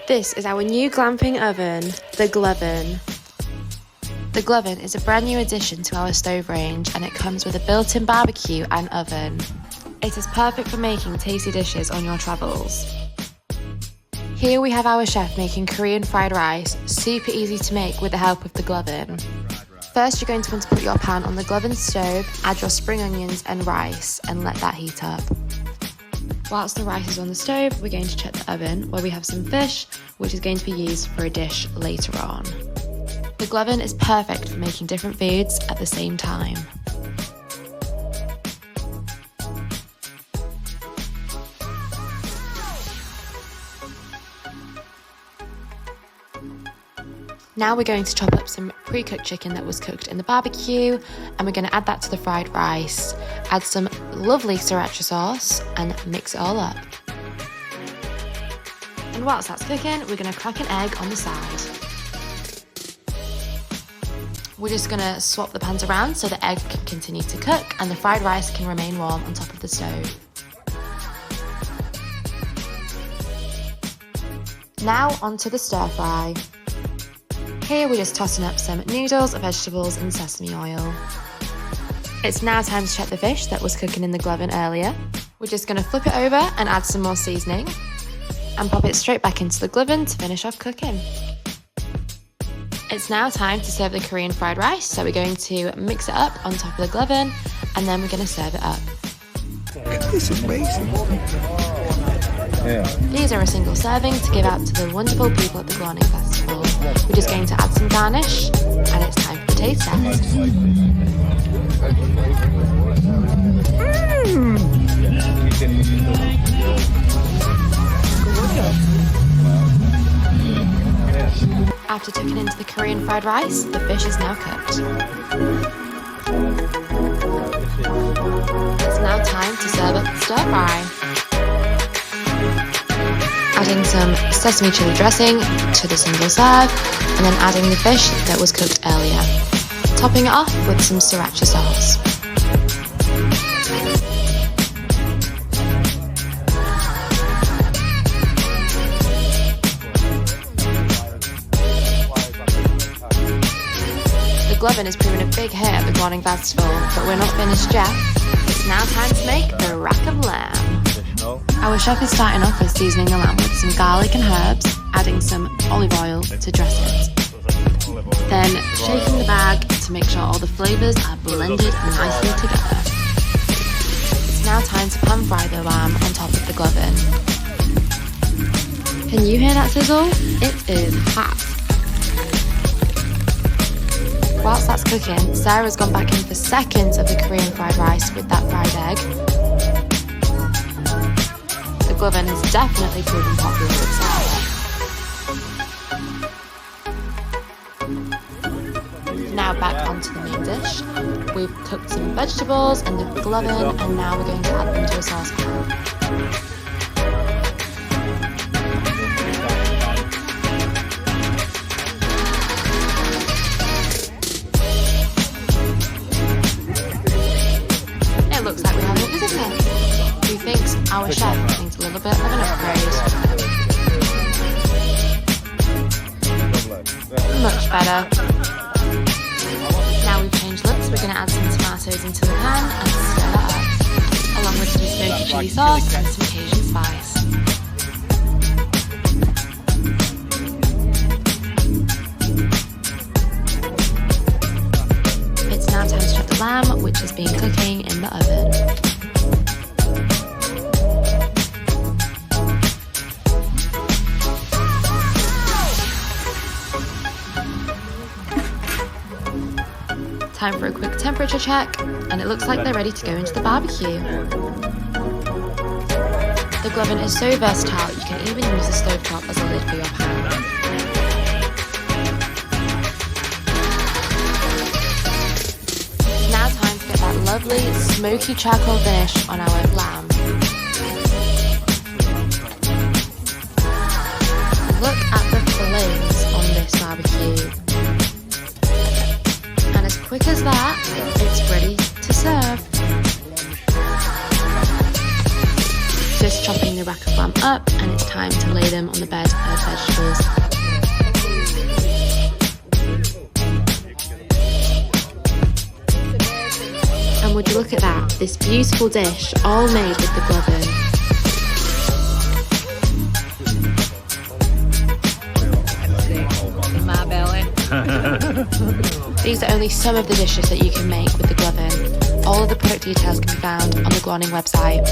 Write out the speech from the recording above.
This is our new glamping oven, the Gloven. The Gloven is a brand new addition to our stove range and it comes with a built-in barbecue and oven. It is perfect for making tasty dishes on your travels. Here we have our chef making Korean fried rice, super easy to make with the help of the Gloven. First you're going to want to put your pan on the Gloven stove, add your spring onions and rice and let that heat up. Whilst the rice is on the stove, we're going to check the oven where we have some fish, which is going to be used for a dish later on. The Gloven is perfect for making different foods at the same time. Now we're going to chop up some pre-cooked chicken that was cooked in the barbecue and we're going to add that to the fried rice, add some lovely sriracha sauce and mix it all up. And whilst that's cooking, we're going to crack an egg on the side. We're just going to swap the pans around so the egg can continue to cook and the fried rice can remain warm on top of the stove. Now onto the stir fry. Here we're just tossing up some noodles, vegetables and sesame oil. It's now time to check the fish that was cooking in the Gloven earlier. We're just going to flip it over and add some more seasoning and pop it straight back into the Gloven to finish off cooking. It's now time to serve the Korean fried rice, so we're going to mix it up on top of the Gloven and then we're going to serve it up. This is amazing. Yeah. These are a single serving to give out to the wonderful people at the Glawning Festival. We're just going to add some garnish and it's time for the taste test. After tucking into the Korean fried rice, the fish is now cooked. It's now time to serve up the stir fry. Adding some sesame chili dressing to the single serve and then adding the fish that was cooked earlier. Topping it off with some sriracha sauce. The Gloven has proven a big hit at the Glawning Festival, but we're not finished yet. It's now time to make the rack of lamb. Our chef is starting off with seasoning the lamb with some garlic and herbs, adding some olive oil to dress it. Then shaking the bag to make sure all the flavours are blended nicely together. It's now time to pan fry the lamb on top of the Gloven. Can you hear that sizzle? It is hot. Whilst that's cooking, Sarah's gone back in for seconds of the Korean fried rice with that fried egg. The Gloven has definitely proven popular with Sarah. Now back onto the main dish. We've cooked some vegetables in the Gloven and now we're going to add them to a saucepan. It looks like we have a visitor. Who thinks our chef needs a little bit of an upgrade. Much better. Now we've changed looks, we're going to add some tomatoes into the pan and stir that up, along with some smoky chili sauce and some Cajun spice. It's now time to check the lamb, which has been cooking in the oven. Time for a quick temperature check, and it looks like they're ready to go into the barbecue. The Gloven is so versatile, you can even use the stovetop as a lid for your pan. It's now time to get that lovely smoky charcoal finish on our lamb. Look at the flames on this barbecue. Quick as that, it's ready to serve. Just chopping the rack of lamb up, and it's time to lay them on the bed of vegetables. And would you look at that, this beautiful dish, all made with the Gloven. My belly. These are only some of the dishes that you can make with the Gloven. All of the product details can be found on the Glawning website.